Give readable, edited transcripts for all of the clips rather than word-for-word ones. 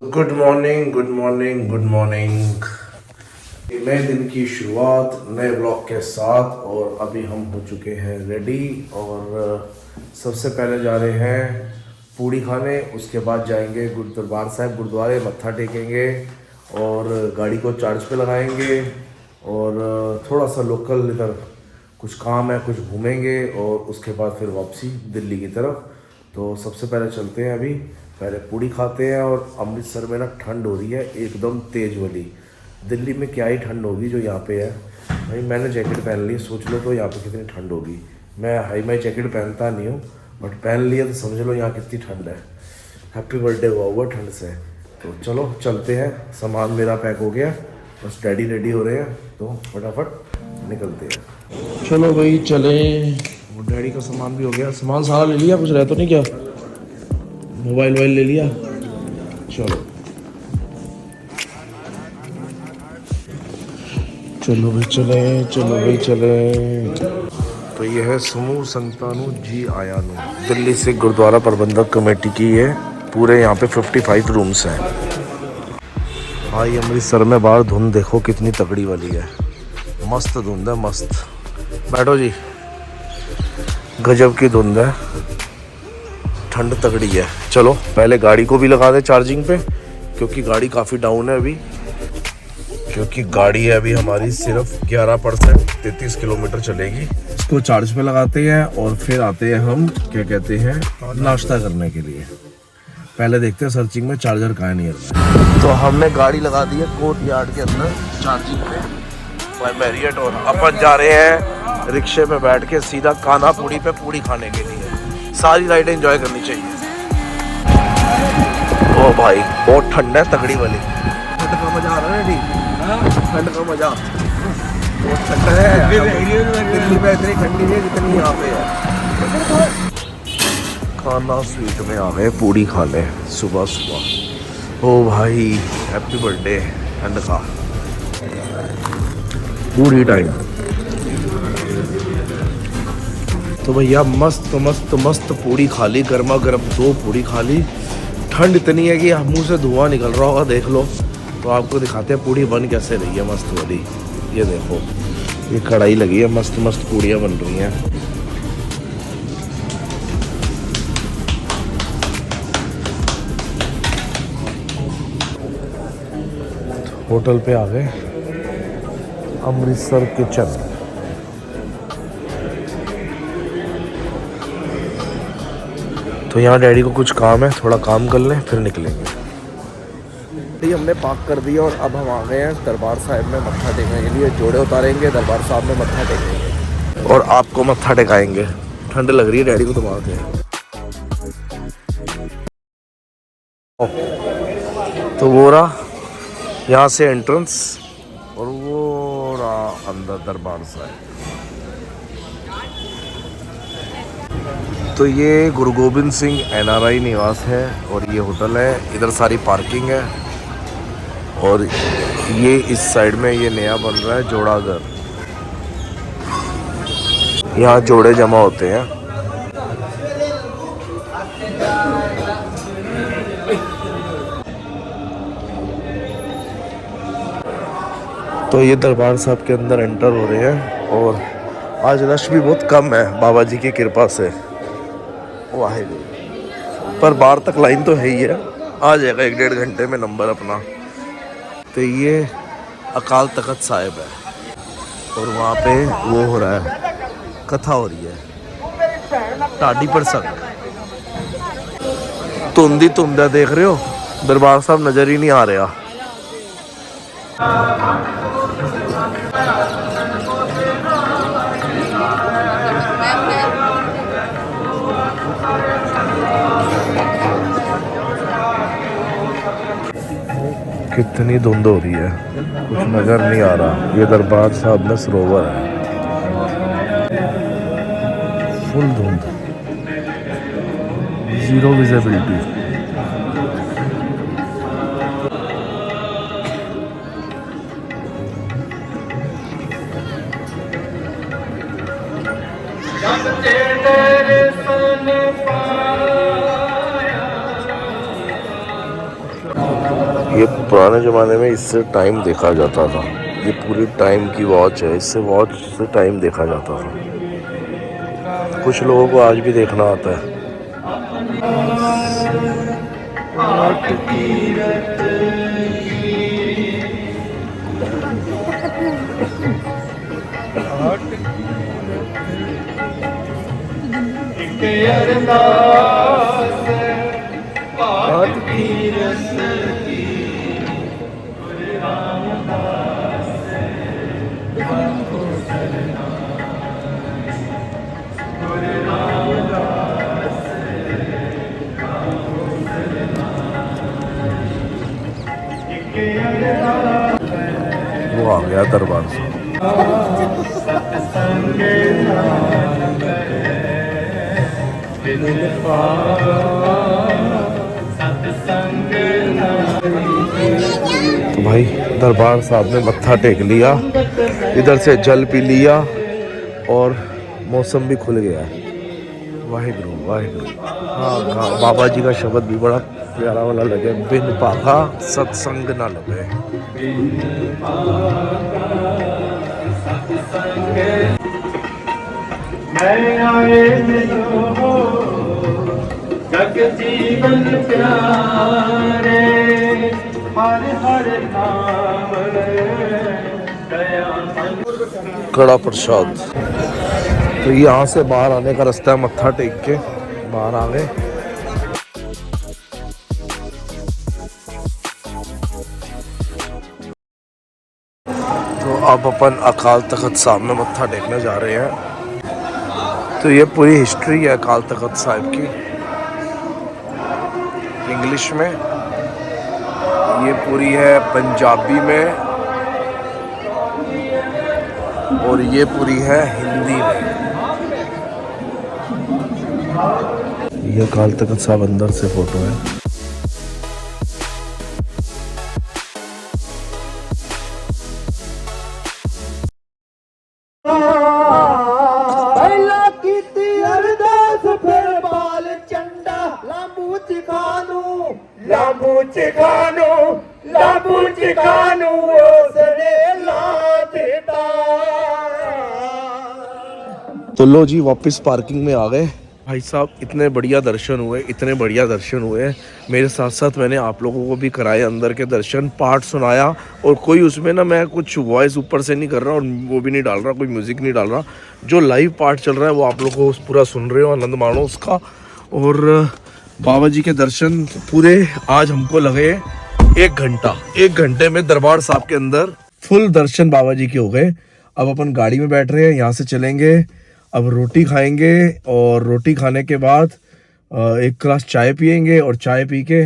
Good morning, good morning, good morning. नए दिन की शुरुआत नए ब्लॉग के साथ, और अभी हम हो चुके हैं रेडी। और सबसे पहले जा रहे हैं पूड़ी खाने, उसके बाद जाएंगे दरबार साहिब गुरुद्वारे, मत्था टेकेंगे और गाड़ी को चार्ज पे लगाएंगे। और थोड़ा सा लोकल इधर कुछ काम है, कुछ घूमेंगे और उसके बाद फिर वापसी दिल्ली की तरफ। तो सबसे पहले चलते हैं, अभी पहले पूड़ी खाते हैं। और अमृतसर में ना ठंड हो रही है एकदम तेज़ वाली। दिल्ली में क्या ही ठंड होगी जो यहाँ पे है भाई। मैंने जैकेट पहन ली, सोच लो तो यहाँ पे कितनी ठंड होगी। मैं हाई माई जैकेट पहनता नहीं हूँ, बट पहन लिया तो समझ लो यहाँ कितनी ठंड है। हैप्पी बर्थडे हुआ ठंड से। तो चलो चलते हैं, सामान मेरा पैक हो गया, बस डैडी रेडी हो रहे हैं, तो फटाफट निकलते हैं। चलो भाई चले। वो डैडी का सामान भी हो गया, सामान सारा ले लिया, कुछ रह तो नहीं क्या? मोबाइल वोबाइल ले लिया। चलो चलो भाई चले, चलो भाई चले। तो ये है समूह संतानु जी आयानु, दिल्ली से गुरुद्वारा प्रबंधक कमेटी की है। पूरे यहाँ पे 55 रूम्स हैं। भाई अमृतसर में बाहर धुंध देखो कितनी तगड़ी वाली है, मस्त धुंध है, मस्त। बैठो जी, गजब की धुंध है, ठंड तगड़ी है। चलो पहले गाड़ी को भी लगा दे चार्जिंग पे, क्योंकि गाड़ी काफ़ी डाउन है अभी, क्योंकि गाड़ी है अभी हमारी सिर्फ 11%, 33 किलोमीटर चलेगी। इसको चार्ज पे लगाते हैं और फिर आते हैं हम क्या कहते हैं नाश्ता करने के लिए। पहले देखते हैं सर्चिंग में चार्जर कहाँ नहीं है। तो हमने गाड़ी लगा दी है कोर्ट यार्ड के अंदर चार्जिंग पे मैरियट, और अपन जा रहे हैं रिक्शे में बैठ के सीधा काना पूड़ी पे पूड़ी खाने के लिए। सारी राइड एंजॉय करनी चाहिए। ओ भाई बहुत ठंड है तगड़ी वाली, ठंड का मजा आ रहा है डी, ठंड का मजा बहुत ठंड है। दिल्ली में इतनी ठंडी है जितनी यहाँ पे है। खाना स्वीट में आ गए पूड़ी खाने सुबह सुबह। ओ भाई हैप्पी बर्थडे ठंड का पूड़ी टाइम। तो भैया मस्त मस्त मस्त पूड़ी खा ली, गर्मा गर्म 2 पूड़ी खा ली। ठंड इतनी है कि मुंह से धुआं निकल रहा होगा, देख लो। तो आपको दिखाते हैं पूड़ी बन कैसे रही है मस्त वाली। ये देखो, ये कढ़ाई लगी है, मस्त मस्त पूड़ियाँ बन रही हैं। होटल पे आ गए, अमृतसर किचन। तो यहाँ डैडी को कुछ काम है, थोड़ा काम कर लें फिर निकलेंगे। हमने पार्क कर दिया और अब हम आ गए हैं दरबार साहिब में मत्था टेकने के लिए। जोड़े उतारेंगे, दरबार साहिब में मत्था टेकेंगे और आपको मत्था टेकाएंगे। ठंड लग रही है डैडी को, तो बात है। तो वो रहा यहाँ से एंट्रेंस, और वो रहा अंदर दरबार साहिब। तो ये गुरु गोबिंद सिंह NRI निवास है और ये होटल है। इधर सारी पार्किंग है, और ये इस साइड में ये नया बन रहा है जोड़ाघर। यहाँ जोड़े जमा होते हैं। तो ये दरबार साहब के अंदर एंटर हो रहे हैं, और आज रश भी बहुत कम है बाबा जी की कृपा से। वाहेगुरु। पर बाहर तक लाइन तो है ही है, आ जाएगा 1-1.5 घंटे में नंबर अपना। तो ये अकाल तख्त साहिब है, और वहाँ पे वो हो रहा है, कथा हो रही है टाडी प्रसंग। धुंधी धुंध है, देख रहे हो, दरबार साहब नज़र ही नहीं आ रहा। कितनी धुंध हो रही है, कुछ नज़र नहीं आ रहा। ये दरबार साहब में सरोवर है, फुल धुंध, ज़ीरो विजिबिलिटी। ये पुराने ज़माने में इससे टाइम देखा जाता था। ये पूरी टाइम की वॉच है, इससे वॉच से टाइम देखा जाता था। कुछ लोगों को आज भी देखना आता है। वो आ गया दरबार से। तो भाई दरबार साहब ने मत्था टेक लिया, इधर से जल पी लिया और मौसम भी खुल गया है। वाहिगुरु वाहिगुरु। हाँ, बाबा जी का शब्द भी बड़ा प्यारा वाला लगे, बिन पाखा सत्संग ना लगे। मैं आए हो जग जीवन प्यारे, हर हर नाम कड़ा प्रसाद। तो यहाँ से बाहर आने का रास्ता है, मत्था टेक के बाहर आ गए। तो अब अपन अकाल तख्त साहब में मत्था टेकने जा रहे हैं। तो ये पूरी हिस्ट्री है अकाल तख्त साहब की इंग्लिश में, ये पूरी है पंजाबी में और ये पूरी है हिंदी में। ये अकाल तख्त साहब अंदर से फोटो है। तो लो जी वापस पार्किंग में आ गए। भाई साहब इतने बढ़िया दर्शन हुए, इतने बढ़िया दर्शन हुए। मेरे साथ साथ मैंने आप लोगों को भी कराए अंदर के दर्शन, पाठ सुनाया। और कोई उसमें ना मैं कुछ वॉइस ऊपर से नहीं कर रहा और वो भी नहीं डाल रहा, कोई म्यूज़िक नहीं डाल रहा। जो लाइव पाठ चल रहा है वो आप लोग को पूरा सुन रहे हो, आनंद मानो उसका। और बाबा जी के दर्शन पूरे आज हमको लगे 1 घंटा। 1 घंटे में दरबार साहब के अंदर फुल दर्शन बाबा जी के हो गए। अब अपन गाड़ी में बैठ रहे हैं, यहाँ से चलेंगे। अब रोटी खाएंगे और रोटी खाने के बाद 1 गिलास चाय पियेंगे और चाय पी के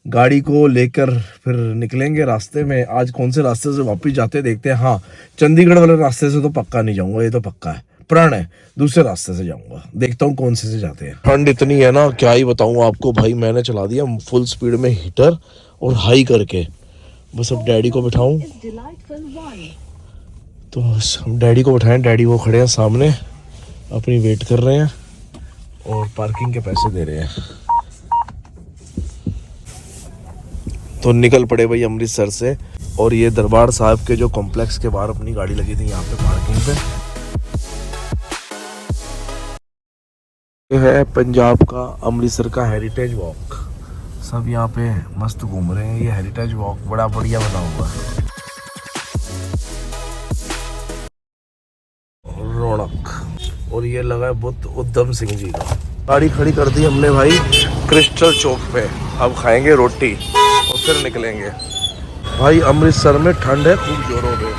गाड़ी को लेकर फिर निकलेंगे रास्ते में। आज कौन से रास्ते से वापस जाते देखते हैं। हाँ, चंडीगढ़ वाले रास्ते से तो पक्का नहीं जाऊंगा, ये तो पक्का है, प्रण है। दूसरे रास्ते से जाऊंगा, देखता हूँ कौन से जाते हैं। ठंड इतनी है ना, क्या ही बताऊँ आपको भाई। मैंने चला दिया फुल स्पीड में हीटर और हाई करके। बस अब डैडी को बिठाऊं, तो हम डैडी को बिठाएं। डैडी वो खड़े हैं सामने, अपनी वेट कर रहे हैं और पार्किंग के पैसे दे रहे हैं। तो निकल पड़े भाई अमृतसर से। और ये दरबार साहब के जो कॉम्प्लेक्स के बाहर अपनी गाड़ी लगी थी यहाँ पे पार्किंग पे। ये है पंजाब का अमृतसर का हेरिटेज वॉक। सब यहाँ पे मस्त घूम रहे हैं। ये हेरिटेज वॉक बड़ा बढ़िया बना हुआ है, रौनक। और ये लगा है बुद्ध उद्धम सिंह जी का। गाड़ी खड़ी कर दी हमने भाई क्रिस्टल चौक पे। अब खाएंगे रोटी और फिर निकलेंगे। भाई अमृतसर में ठंड है खूब जोरों पे,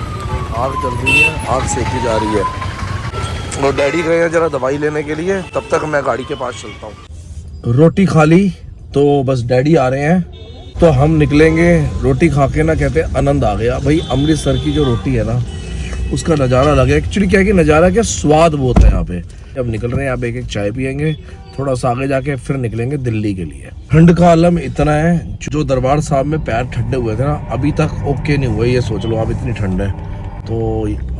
आग जल रही है, आग सेकी जा रही है। और डैडी गए हैं जरा दवाई लेने के लिए, तब तक मैं गाड़ी के पास चलता हूँ। रोटी खा ली तो बस डैडी आ रहे हैं, तो हम निकलेंगे। रोटी खा के ना कहते आनंद आ गया भाई। अमृतसर की जो रोटी है ना, उसका नज़ारा लगे। एक्चुअली क्या है कि नज़ारा क्या, स्वाद बहुत है यहाँ पे। अब निकल रहे हैं, अब एक चाय पियेंगे, थोड़ा सा आगे जाके फिर निकलेंगे दिल्ली के लिए। ठंड का आलम इतना है, जो दरबार साहब में पैर ठंडे हुए थे ना, अभी तक ओके नहीं हुए। ये सोच लो आप, इतनी ठंड है। तो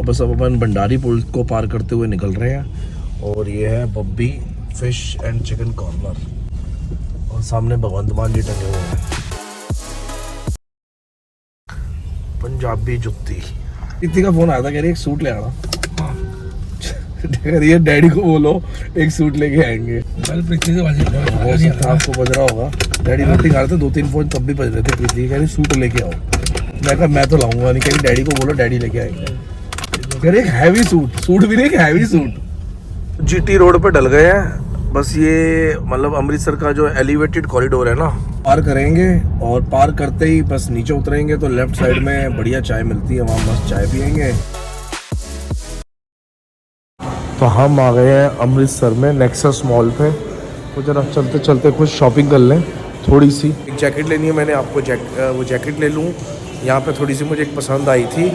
बस अब अपन भंडारी पुल को पार करते हुए निकल रहे हैं। और ये है Baby fish and chicken corner, और सामने भगवंत मान जी टंगे हुए हैं। पंजाबी जुत्ती। प्रीति का फोन आया था, कह रही एक सूट ले आना। कह रही है डैडी को बोलो एक सूट लेके आएंगे। प्रीति से हो सकता है आपको बज रहा होगा, डैडी रोटी खा रहे थे, 2-3 फोन तब भी बज रहे थे। प्रीति कह रही सूट लेके आओ। मैं कहा मैं तो लाऊंगा नहीं। कह रही डैडी को बोलो डैडी लेके आएंगे। कह रही एक हैवी सूट भी नहीं, एक हैवी सूट। जीटी रोड पे डल गए हैं। बस ये मतलब अमृतसर का जो एलिवेटेड कॉरिडोर है ना, पार करेंगे और पार करते ही बस नीचे उतरेंगे तो लेफ्ट साइड में बढ़िया चाय मिलती है, वहाँ मस्त चाय पियेंगे। तो हम आ गए हैं अमृतसर में नेक्सस मॉल पे। तो जरा चलते चलते कुछ शॉपिंग कर लें थोड़ी सी। एक जैकेट लेनी है, मैंने आपको वो जैकेट ले लूँ। यहाँ पे थोड़ी सी मुझे एक पसंद आई थी,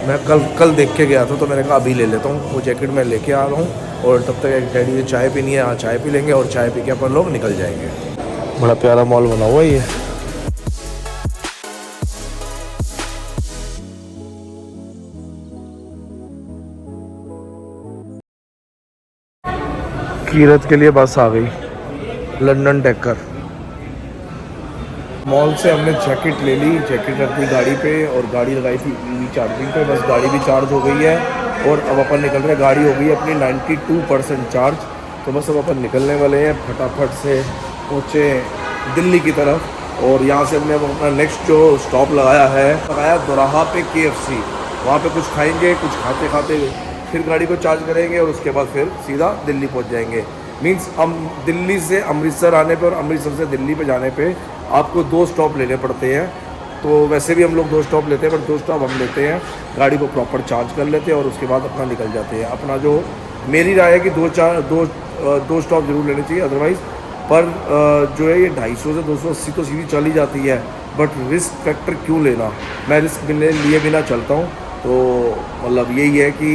मैं कल देख के गया था, तो मैंने कहा अभी ले लेता हूँ। वो जैकेट मैं लेके आ रहा हूँ और तब तक एक डैडी ने चाय पीनी है, चाय पी लेंगे और चाय पी के अपन लोग निकल जाएंगे। बड़ा प्यारा मॉल बना हुआ है ये। कीरत के लिए बस आ गई, लंदन डेकर। मॉल से हमने जैकेट ले ली, जैकेट रख दी गाड़ी पे और गाड़ी लगाई थी ईवी चार्जिंग पे। बस गाड़ी भी चार्ज हो गई है और अब अपन निकल रहे हैं। गाड़ी हो गई अपनी 92% चार्ज। तो बस अब अपन निकलने वाले हैं, फटाफट से पहुँचे दिल्ली की तरफ। और यहाँ से हमने अपना नेक्स्ट जो स्टॉप लगाया दोराहा पे KFC। वहाँ पे कुछ खाएंगे, कुछ खाते खाते फिर गाड़ी को चार्ज करेंगे और उसके बाद फिर सीधा दिल्ली पहुँच जाएंगे। मीन्स हम दिल्ली से अमृतसर आने पे और अमृतसर से दिल्ली पे जाने पे आपको 2 स्टॉप लेने पड़ते हैं। तो वैसे भी हम लोग 2 स्टॉप लेते हैं, पर 2 स्टॉप हम लेते हैं, गाड़ी को प्रॉपर चार्ज कर लेते हैं और उसके बाद अपना निकल जाते हैं। अपना जो मेरी राय है कि 2 स्टॉप जरूर लेने चाहिए, अदरवाइज़ पर जो है ये 250 से 280 तो सीधी चली जाती है। बट रिस्क फैक्टर क्यों लेना, मैं रिस्क लिए बिना चलता हूँ। तो मतलब यही है कि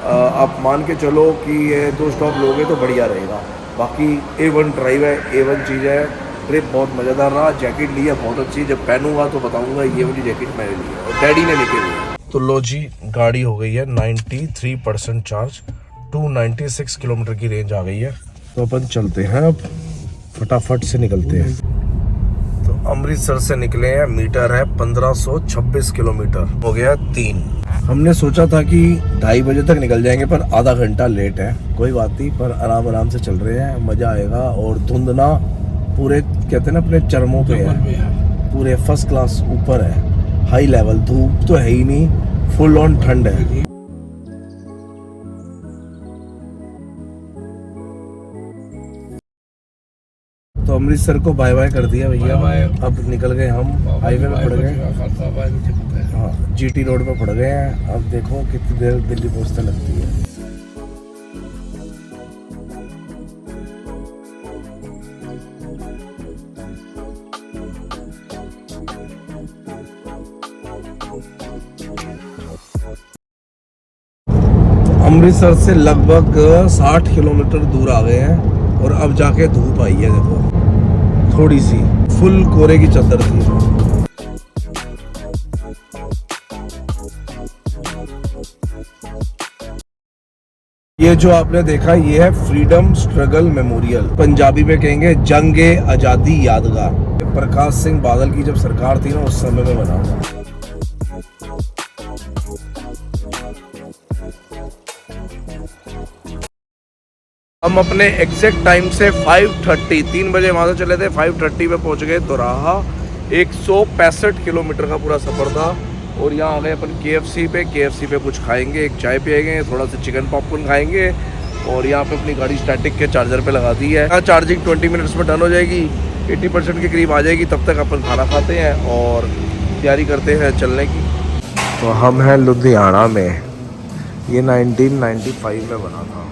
आप मान के चलो कि ये 2 स्टॉप लोगे तो बढ़िया रहेगा। बाकी A1 ड्राइव है, A1 चीज़ है। ट्रिप बहुत मज़ेदार रहा। जैकेट ली है बहुत अच्छी, जब पहनूंगा तो बताऊंगा ये वाली जैकेट मैंने ली है और डैडी ने लेके ली। तो लो जी, गाड़ी हो गई है 93% चार्ज, 296 किलोमीटर की रेंज आ गई है। तो अपन चलते हैं, अब फटाफट से निकलते हैं। तो अमृतसर से निकले हैं, मीटर है 1526 किलोमीटर, हो गया 3। हमने सोचा था कि 2:30 बजे तक निकल जाएंगे, पर आधा घंटा लेट है। कोई बात नहीं, पर आराम से चल रहे हैं, मज़ा आएगा। और धुंध ना पूरे कहते हैं ना अपने चरमों पे है, पूरे फर्स्ट क्लास ऊपर है, हाई लेवल। धूप तो है ही नहीं, फुल ऑन ठंड है। तो अमृतसर को बाय बाय कर दिया भैया, अब निकल गए हम, हाईवे में पड़ गए। हाँ, GT रोड पे पड़ गए हैं। अब देखो कितनी देर दिल्ली पहुंचते लगती है। अमृतसर से लगभग 60 किलोमीटर दूर आ गए हैं और अब जाके धूप आई है। देखो थोड़ी सी, फुल कोरे की चादर थी। ये जो आपने देखा, ये है फ्रीडम स्ट्रगल मेमोरियल, पंजाबी में कहेंगे जंगे आजादी यादगार। प्रकाश सिंह बादल की जब सरकार थी ना, उस समय में बना हुआ। हम अपने एग्जैक्ट टाइम से 5:30 3 बजे वहाँ से चले थे, 5:30 पे पहुँच गए दोराहा। 165 किलोमीटर का पूरा सफ़र था। और यहाँ आ गए अपन KFC पे कुछ खाएंगे, एक चाय पिएंगे, थोड़ा सा चिकन पॉपकॉर्न खाएंगे। और यहाँ पे अपनी गाड़ी स्टैटिक के चार्जर पे लगा दी है। यहाँ चार्जिंग 20 मिनट्स में डन हो जाएगी, 80% के करीब आ जाएगी। तब तक अपन खाना खाते हैं और तैयारी करते हैं चलने की। तो हम हैं लुधियाना में, ये 1995 में बना था।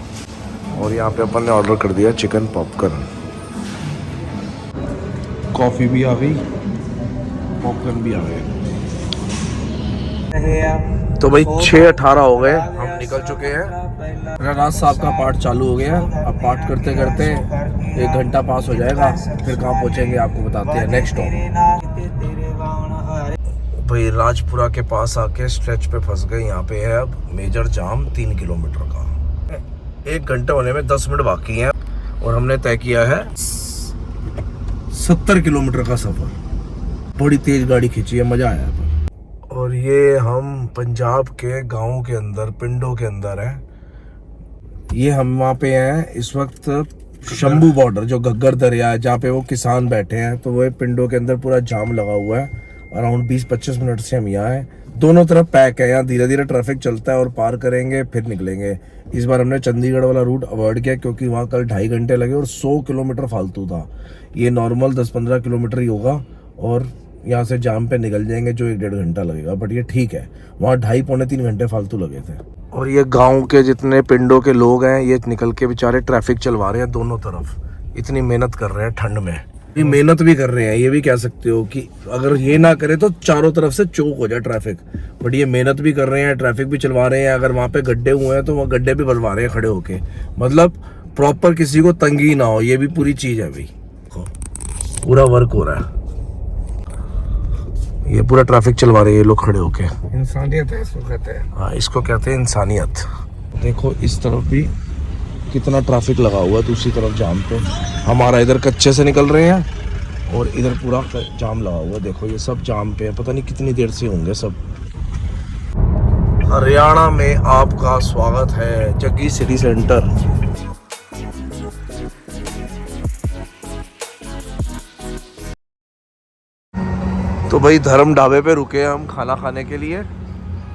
और यहाँ पे अपन ने ऑर्डर कर दिया चिकन पॉपकॉर्न। कॉफ़ी भी आ गई, पॉपकॉर्न भी आ गए। तो भाई 6:18 हो गए, हम निकल चुके हैं। राज साहब का पाठ चालू हो गया। अब पाठ करते करते 1 घंटा पास हो जाएगा, फिर कहाँ पहुँचेंगे आपको बताते हैं नेक्स्ट स्टॉप। भाई राजपुरा के पास आके स्ट्रेच पे फंस गए। यहाँ पे है अब मेजर जाम 3 किलोमीटर का। 1 घंटे होने में 10 मिनट बाकी हैं और हमने तय किया है 70 किलोमीटर का सफर। बड़ी तेज गाड़ी खींची है, मजा आया। और ये हम पंजाब के गाँव के अंदर, पिंडों के अंदर हैं। ये हम वहाँ पे हैं इस वक्त शंभू बॉर्डर, जो घग्गर दरिया है जहाँ पे वो किसान बैठे हैं। तो वो पिंडों के अंदर पूरा जाम लगा हुआ है। अराउंड 20-25 मिनट से हम यहाँ हैं। दोनों तरफ पैक है, यहाँ धीरे धीरे ट्रैफिक चलता है और पार करेंगे फिर निकलेंगे। इस बार हमने चंडीगढ़ वाला रूट अवॉइड किया क्योंकि वहाँ कल 2.5 घंटे लगे और 100 किलोमीटर फालतू था। ये नॉर्मल 10-15 किलोमीटर ही होगा और यहाँ से जाम पे निकल जाएंगे जो 1-1.5 घंटा लगेगा। बट ये ठीक है, वहाँ 2.5-3 घंटे फालतू लगे थे। और ये गांव के जितने पिंडों के लोग हैं ये निकल के बेचारे ट्रैफिक चलवा रहे हैं दोनों तरफ। इतनी मेहनत कर रहे हैं ठंड में, ये मेहनत भी कर रहे हैं। ये भी कह सकते हो कि अगर ये ना करे तो चारों तरफ से चौक हो जाए ट्रैफिक। बट ये मेहनत भी कर रहे हैं, ट्रैफिक भी चलवा रहे हैं। अगर वहाँ पे गड्ढे हुए हैं तो वहाँ गड्ढे भी भरवा रहे हैं खड़े होके। मतलब प्रॉपर किसी को तंगी ना हो, ये भी पूरी चीज है भाई। पूरा वर्क हो रहा है, ये पूरा ट्रैफिक चलवा रहे हैं ये लोग खड़े होके। इंसानियत है इसको कहते हैं। हाँ, इसको कहते हैं इंसानियत। देखो इस तरफ भी कितना ट्रैफिक लगा हुआ है, दूसरी तरफ जाम पे। हमारा इधर कच्चे से निकल रहे हैं और इधर पूरा जाम लगा हुआ है। देखो ये सब जाम पे है, पता नहीं कितनी देर से होंगे सब। हरियाणा में आपका स्वागत है, जग्गी सिटी सेंटर। तो भाई धर्म ढाबे पे रुके हम खाना खाने के लिए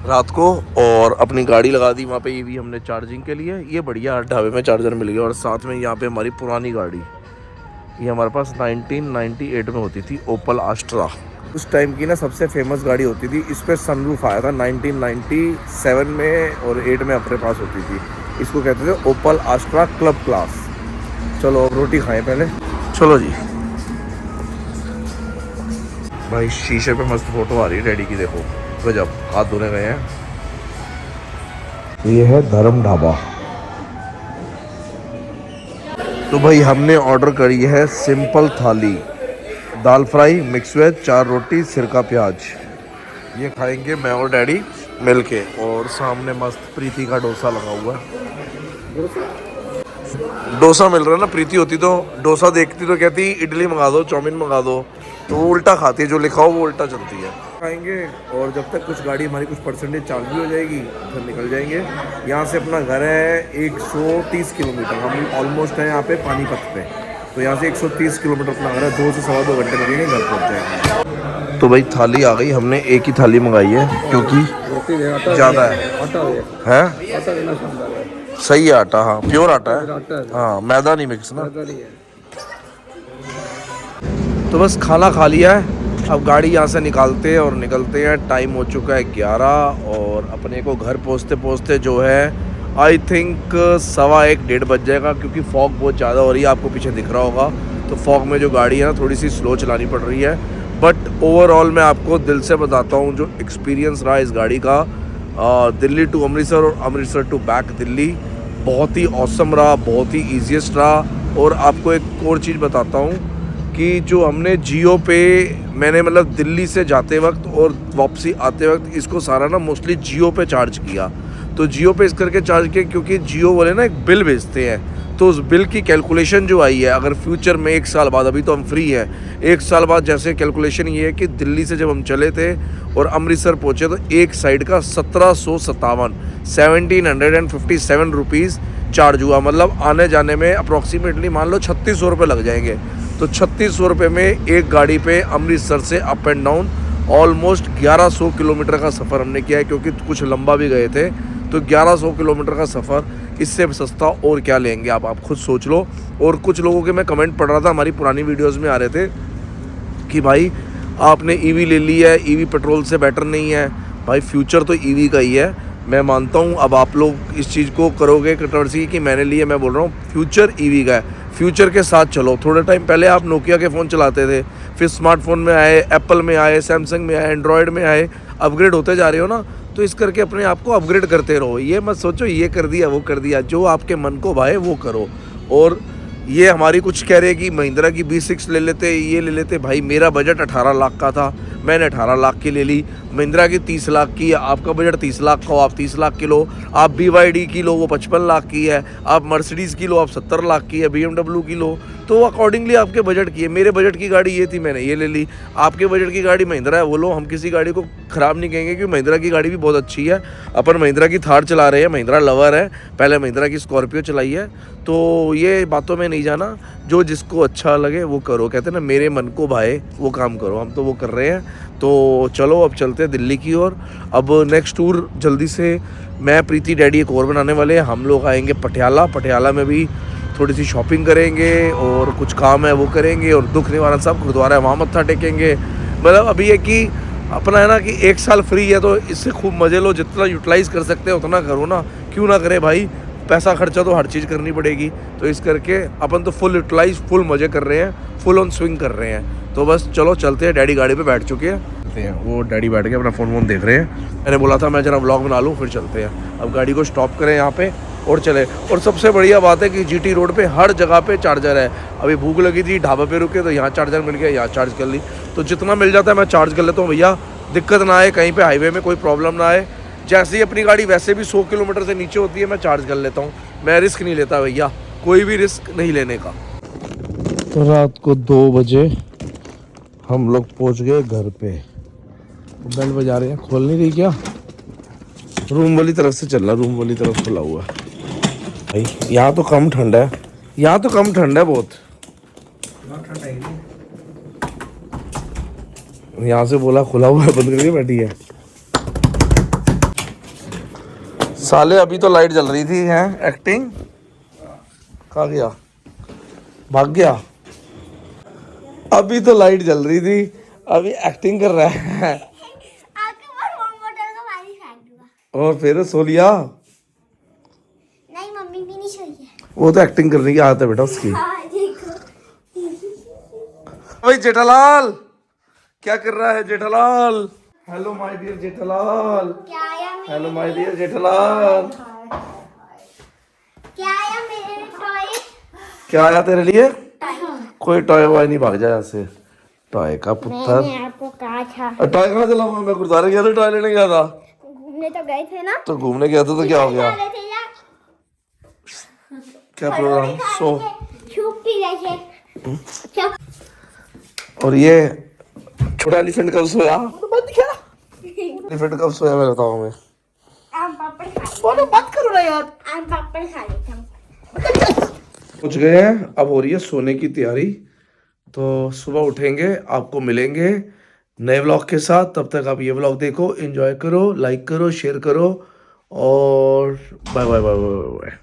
रात को, और अपनी गाड़ी लगा दी वहाँ पे ईवी हमने चार्जिंग के लिए। ये बढ़िया ढाबे में चार्जर मिल गया। और साथ में यहाँ पे हमारी पुरानी गाड़ी, ये हमारे पास 1998 में होती थी, ओपल आस्ट्रा। उस टाइम की ना सबसे फेमस गाड़ी होती थी। इस पर सनरूफ आया था 1997 में और 8 में अपने पास होती थी। इसको कहते थे ओपल आस्ट्रा क्लब क्लास। चलो अब रोटी खाएं पहले। चलो जी भाई, शीशे पे मस्त फोटो आ रही है डैडी की, देखो गजब। हाथ धोने गए हैं। ये है धर्म ढाबा। तो भाई हमने ऑर्डर करी है सिंपल थाली, दाल फ्राई, मिक्स वेज, 4 रोटी, सिरका प्याज। ये खाएंगे मैं और डैडी मिलके। और सामने मस्त प्रीति का डोसा लगा हुआ है। डोसा मिल रहा है ना। प्रीति होती तो डोसा देखती तो कहती इडली मंगा दो, चाउमीन मंगा दो, तो वो उल्टा खाती है। जो लिखा हो वो उल्टा चलती है। खाएंगे और जब तक कुछ गाड़ी हमारी कुछ परसेंटेज चार्ज भी हो जाएगी फिर निकल जाएंगे। यहाँ से अपना घर है 130 किलोमीटर। हम ऑलमोस्ट हैं यहाँ पे पानीपत पे। तो यहाँ से 130 किलोमीटर अपना घर है। 2 से 2.25 घंटे लगेंगे, घर पहुँच जाएंगे। तो भाई थाली आ गई, हमने एक ही थाली मंगाई है क्योंकि ज़्यादा है। सही है आटा, हाँ प्योर आटा है, हाँ मैदा नहीं मिक्स ना। तो बस खाना खा लिया है, अब गाड़ी यहाँ से निकालते हैं और निकलते हैं। टाइम हो चुका है 11 और अपने को घर पहुँचते पहुँचते जो है आई थिंक 1:15-1:30 बज जाएगा, क्योंकि फॉग बहुत ज़्यादा हो रही है। आपको पीछे दिख रहा होगा। तो फॉग में जो गाड़ी है ना थोड़ी सी स्लो चलानी पड़ रही है। बट ओवरऑल मैं आपको दिल से बताता हूँ जो एक्सपीरियंस रहा इस गाड़ी का, दिल्ली टू अमृतसर और अमृतसर टू बैक दिल्ली, बहुत ही ऑसम रहा, बहुत ही ईजीएस्ट रहा। और आपको एक और चीज़ बताता हूँ कि जो हमने जियो पे, मैंने मतलब दिल्ली से जाते वक्त और वापसी आते वक्त इसको सारा ना मोस्टली जियो पे चार्ज किया। तो जियो पे इस करके चार्ज किया क्योंकि जियो वाले ना एक बिल भेजते हैं। तो उस बिल की कैलकुलेशन जो आई है, अगर फ्यूचर में 1 साल बाद, अभी तो हम फ्री हैं, 1 साल बाद जैसे कैलकुलेशन ये है कि दिल्ली से जब हम चले थे और अमृतसर पहुँचे तो एक साइड का 1757 रुपीज़ चार्ज हुआ। मतलब आने जाने में अप्रॉक्सीमेटली मान लो 3600 रुपये लग जाएंगे। तो 3600 रुपये में एक गाड़ी पे अमृतसर से up and down almost 1100 kilometre का सफ़र हमने किया है, क्योंकि कुछ लंबा भी गए थे। तो 1100 किलोमीटर का सफ़र, इससे सस्ता और क्या लेंगे आप खुद सोच लो। और कुछ लोगों के मैं कमेंट पढ़ रहा था, हमारी पुरानी वीडियोस में आ रहे थे कि भाई आपने ईवी ले ली है, ईवी पेट्रोल से बेटर नहीं है। भाई फ्यूचर तो ईवी का ही है, मैं मानता हूँ। अब आप लोग इस चीज़ को करोगे कंट्रोवर्सी कि मैंने लिए, मैं बोल रहा हूँ फ्यूचर ईवी का है। फ्यूचर के साथ चलो। थोड़े टाइम पहले आप नोकिया के फ़ोन चलाते थे, फिर स्मार्टफोन में आए, एप्पल में आए, सैमसंग में आए, एंड्रॉयड में आए, अपग्रेड होते जा रहे हो ना। तो इस करके अपने आप को अपग्रेड करते रहो। ये मत सोचो ये कर दिया वो कर दिया, जो आपके मन को भाए वो करो। और ये हमारी कुछ कह रहे कि महिंद्रा की B6 ले लेते, ये ले लेते। भाई मेरा बजट 18 लाख का था, मैंने 18 लाख की ले ली। महिंद्रा की 30 लाख की, आपका बजट 30 लाख का हो, आप 30 लाख की लो। आप BYD की लो, वो 55 लाख की है। आप मर्सिडीज़ की लो, आप 70 लाख की है। BMW की लो, तो अकॉर्डिंगली आपके बजट की है। मेरे बजट की गाड़ी ये थी, मैंने ये ले ली। आपके बजट की गाड़ी महिंद्रा है, वो लो। हम किसी गाड़ी को ख़राब नहीं कहेंगे, क्योंकि महिंद्रा की गाड़ी भी बहुत अच्छी है। अपन महिंद्रा की थार चला रहे हैं, महिंद्रा लवर है, पहले महिंद्रा की स्कॉर्पियो चलाई है। तो ये बातों में नहीं जाना, जो जिसको अच्छा लगे वो करो। कहते हैं ना, मेरे मन को भाए वो काम करो। हम तो वो कर रहे हैं। तो चलो अब चलते हैं दिल्ली की ओर। अब नेक्स्ट टूर जल्दी से मैं, प्रीति, डैडी एक और बनाने वाले हैं। हम लोग आएंगे पटियाला। पटियाला में भी थोड़ी सी शॉपिंग करेंगे और कुछ काम है वो करेंगे, और दुख निवारण साहब गुरुद्वारा है वहाँ मत्था टेकेंगे। मतलब अभी ये कि अपना है ना कि 1 साल फ्री है, तो इससे खूब मज़े लो। जितना यूटिलाइज़ कर सकते हो उतना करो ना, क्यों ना करे भाई। पैसा खर्चा तो हर चीज़ करनी पड़ेगी। तो इस करके अपन तो फुल यूटिलाइज, फुल मज़े कर रहे हैं, फुल ऑन स्विंग कर रहे हैं। तो बस चलो चलते हैं। डैडी गाड़ी पे बैठ चुके हैं, वो डैडी बैठ के अपना फ़ोन देख रहे हैं। मैंने बोला था मैं जरा व्लॉग बना लूँ, फिर चलते हैं। अब गाड़ी को स्टॉप करें यहाँ पे और चले। और सबसे बढ़िया बात है कि जीटी रोड पे हर जगह पे चार्जर है। अभी भूख लगी थी, ढाबा पे रुके तो यहाँ चार्जर मिल गया, यहाँ चार्ज कर ली। तो जितना मिल जाता है मैं चार्ज कर लेता हूँ भैया, दिक्कत ना आए, कहीं पे हाईवे में कोई प्रॉब्लम ना आए। जैसे ही अपनी गाड़ी वैसे भी 100 किलोमीटर से नीचे होती है, मैं चार्ज कर लेता हूँ। मैं रिस्क नहीं लेता भैया, कोई भी रिस्क नहीं लेने का। तो रात को 2 बजे हम लोग पहुँच गए घर पे। बेल बजा रहे हैं, खोल नहीं रही क्या? रूम वाली तरफ से चल रहा, रूम वाली तरफ खुला हुआ है भाई। यहाँ तो कम ठंड है, यहाँ तो कम ठंड है बहुत। यहाँ से बोला खुला हुआ है, बंद करके बैठी है। साले अभी तो लाइट जल रही थी, हैं एक्टिंग कहाँ गया, भाग गया। अभी तो लाइट जल रही थी, अभी एक्टिंग कर रहा है। आपके ऊपर वाटर का पानी फेंक दूंगा। और फिर सो लिया? नहीं, मम्मी भी नहीं सोई है। वो तो एक्टिंग करने की आदत है बेटा उसकी। हाँ, देखो। भाई जेठालाल क्या कर रहा है? Jethalal, hello my dear Jethalal. क्या आया हेलो माय डियर जेठालाल। क्या आया मेरे टॉय? क्या आया तेरे लिए? कोई टॉय वाय नहीं, भाग जा यहाँ से। टॉय का पुत्र। मैंने आपको कहा था। टॉय कहाँ चला हुआ? मैं गुरुद्वारे गया था, टॉय लेने गया था। घूमने तो गए थे ना? तो घूमने गया था तो क्या हो गया? खा रहे थे या क्या प्रोग्राम? सो सूप पी रहे थे। क्या? और ये छोटा एलिफेंट कब सोया? एलिफेंट कब सोया मैं बताऊँ मैं। आम पापड़ खा रहे बोलो मत करो ना यार। आम पापड़ खा रहे थे हम। पहुंच गए हैं, अब हो रही है सोने की तैयारी। तो सुबह उठेंगे, आपको मिलेंगे नए व्लॉग के साथ। तब तक आप ये व्लॉग देखो, एंजॉय करो, लाइक करो, शेयर करो, और bye bye bye bye bye.